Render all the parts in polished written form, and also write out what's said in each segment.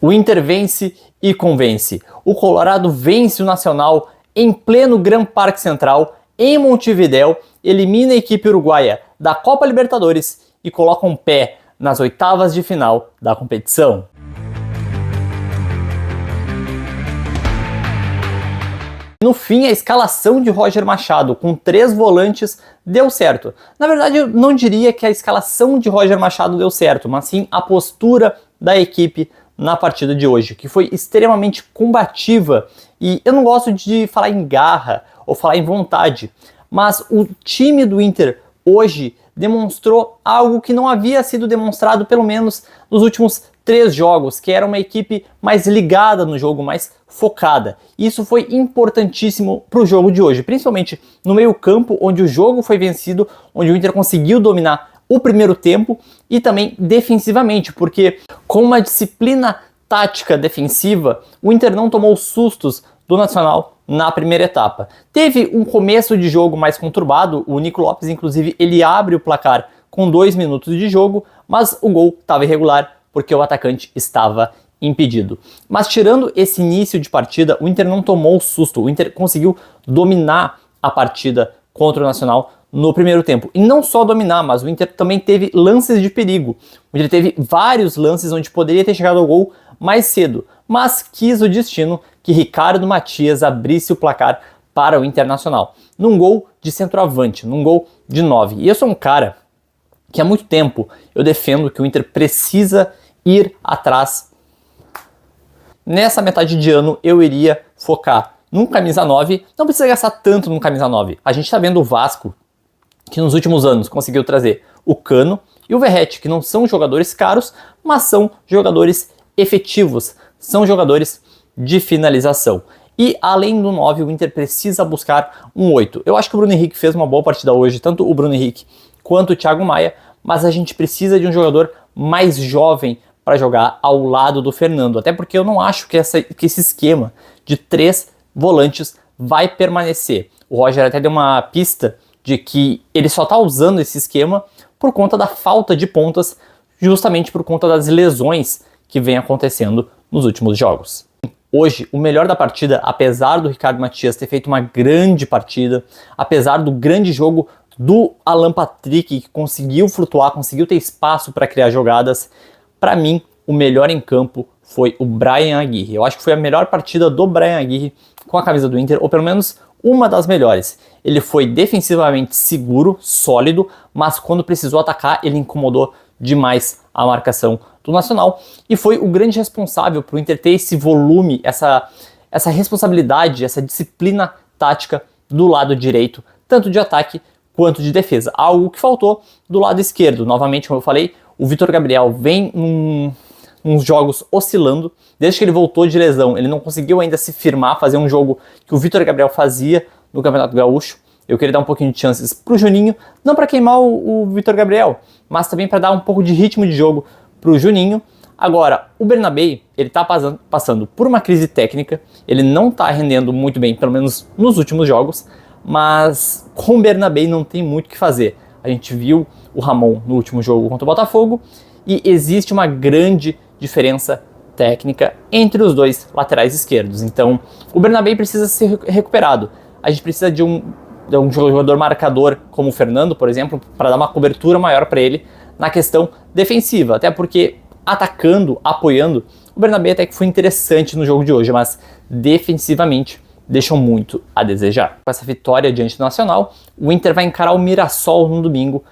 O Inter vence e convence. O Colorado vence o Nacional em pleno Gran Parque Central, em Montevidéu, elimina a equipe uruguaia da Copa Libertadores e coloca um pé nas oitavas de final da competição. No fim, a escalação de Roger Machado com 3 volantes deu certo. Na verdade, eu não diria que a escalação de Roger Machado deu certo, mas sim a postura da equipe na partida de hoje, que foi extremamente combativa. E eu não gosto de falar em garra ou falar em vontade, mas o time do Inter hoje demonstrou algo que não havia sido demonstrado pelo menos nos últimos 3 jogos, que era uma equipe mais ligada no jogo, mais focada. Isso foi importantíssimo para o jogo de hoje, principalmente no meio-campo, onde o jogo foi vencido, onde o Inter conseguiu dominar o primeiro tempo e também defensivamente, porque com uma disciplina tática defensiva, o Inter não tomou sustos do Nacional na primeira etapa. Teve um começo de jogo mais conturbado, o Nico Lopes, inclusive, ele abre o placar com 2 minutos de jogo, mas o gol estava irregular porque o atacante estava impedido. Mas tirando esse início de partida, o Inter não tomou susto, o Inter conseguiu dominar a partida contra o Nacional no primeiro tempo. E não só dominar, mas o Inter também teve lances de perigo. O Inter teve vários lances onde poderia ter chegado ao gol mais cedo, mas quis o destino que Ricardo Matias abrisse o placar para o Internacional, num gol de centroavante, num gol de 9. E eu sou um cara que há muito tempo eu defendo que o Inter precisa ir atrás. Nessa metade de ano eu iria focar num camisa 9, não precisa gastar tanto num camisa 9. A gente está vendo o Vasco, que nos últimos anos conseguiu trazer o Cano e o Verratti, que não são jogadores caros, mas são jogadores efetivos, são jogadores de finalização. E além do 9, o Inter precisa buscar um 8. Eu acho que o Bruno Henrique fez uma boa partida hoje, tanto o Bruno Henrique quanto o Thiago Maia, mas a gente precisa de um jogador mais jovem para jogar ao lado do Fernando, até porque eu não acho que esse esquema de 3 volantes vai permanecer. O Roger até deu uma pista de que ele só está usando esse esquema por conta da falta de pontas, justamente por conta das lesões que vem acontecendo nos últimos jogos. Hoje, o melhor da partida, apesar do Ricardo Matias ter feito uma grande partida, apesar do grande jogo do Alan Patrick, que conseguiu flutuar, conseguiu ter espaço para criar jogadas, para mim, o melhor em campo foi o Bryan Aguirre. Eu acho que foi a melhor partida do Bryan Aguirre com a camisa do Inter, ou pelo menos uma das melhores. Ele foi defensivamente seguro, sólido, mas quando precisou atacar, ele incomodou demais a marcação do Nacional e foi o grande responsável por o Inter ter esse volume, essa responsabilidade, essa disciplina tática do lado direito, tanto de ataque quanto de defesa. Algo que faltou do lado esquerdo. Novamente, como eu falei, o Vitor Gabriel vem uns jogos oscilando. Desde que ele voltou de lesão, ele não conseguiu ainda se firmar, fazer um jogo que o Vitor Gabriel fazia no Campeonato Gaúcho. Eu queria dar um pouquinho de chances pro Juninho, não para queimar o Vitor Gabriel, mas também para dar um pouco de ritmo de jogo pro Juninho. Agora, o Bernabei, ele tá passando por uma crise técnica, ele não tá rendendo muito bem, pelo menos nos últimos jogos, mas com o Bernabei não tem muito o que fazer. A gente viu o Ramon no último jogo contra o Botafogo e existe uma grande diferença técnica entre os dois laterais esquerdos. Então, o Bernabei precisa ser recuperado. A gente precisa de um jogador marcador como o Fernando, por exemplo, para dar uma cobertura maior para ele na questão defensiva. Até porque atacando, apoiando, o Bernabei até que foi interessante no jogo de hoje, mas defensivamente deixam muito a desejar. Com essa vitória diante do Nacional, o Inter vai encarar o Mirassol no domingo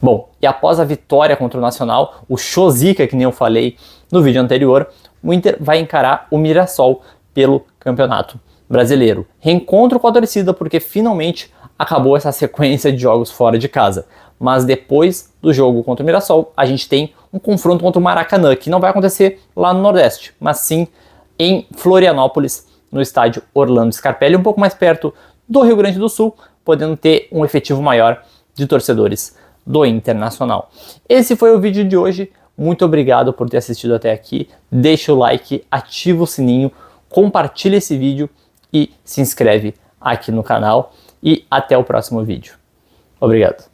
Bom, e após a vitória contra o Nacional, o Chosica, que nem eu falei no vídeo anterior, o Inter vai encarar o Mirassol pelo Campeonato Brasileiro. Reencontro com a torcida porque finalmente acabou essa sequência de jogos fora de casa. Mas depois do jogo contra o Mirassol, a gente tem um confronto contra o Maracanã, que não vai acontecer lá no Nordeste, mas sim em Florianópolis, no estádio Orlando Scarpelli, um pouco mais perto do Rio Grande do Sul, podendo ter um efetivo maior de torcedores do Internacional. Esse foi o vídeo de hoje. Muito obrigado por ter assistido até aqui. Deixa o like, ativa o sininho, compartilha esse vídeo e se inscreve aqui no canal. E até o próximo vídeo. Obrigado.